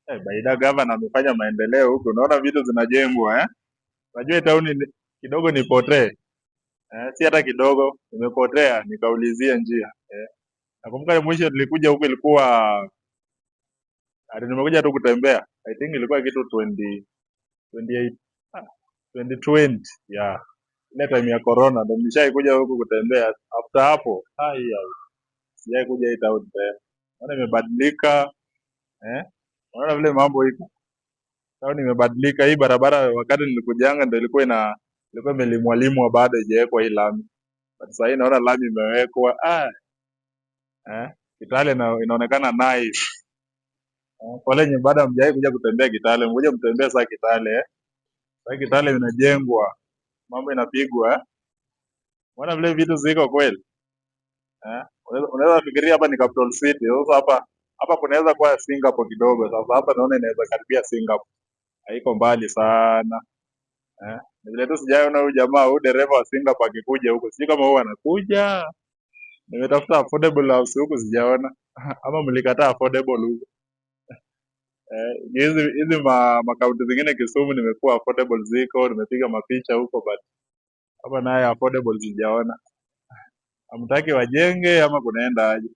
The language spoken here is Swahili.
Baida gavana amefanya maendeleo huko, naona vitu zinajengwa Unajua town kidogo nipotee. Si hata kidogo nimepotea nikaulizia njia. Nakumbuka mwisho nilikuja huko ilikuwa ati nimekuja tu kutembea. I think ilikuwa kitu 20 28 ah, 2020 ile time ya corona ndo nishaikuja huku kutembea. After hapo sijai kuja hii town tena. Naona imebadilika. eh Unaona vile mambo iko. Town imebadilika. Hii barabara wakati nilikujanga ndio ilikuwa imelimwa bado haijawekwa hii lami. But sasa hii naona lami imewekwa. Kitale inaonekana nice. Wale wenye bado hamjawahi kuja kutembea Kitale, mmoja mtembea saa Kitale. Sasa Kitale inajengwa, mambo inapigwa. Unaona vile vitu ziko kweli. Unaweza fikiria hapa ni capital city. Sasa hapa kunaweza kuwa Singapore kidogo. Sasa hapa naona inaweza karibia Singapore. Haiko mbali sana. Ni vile tu sijaona huyu jamaa, huyu dereva wa Singapore akikuja huko. Sijui kama huyu anakuja. Nimetafuta affordable house huku sijaona. Ama mlikataa affordable huko. Hizi makaunti zingine Kisumu nimekuwa affordable ziko, nimepiga mapicha huko, but hapa naye affordable sijaona. Hamtaki wajenge ama kunaenda aje?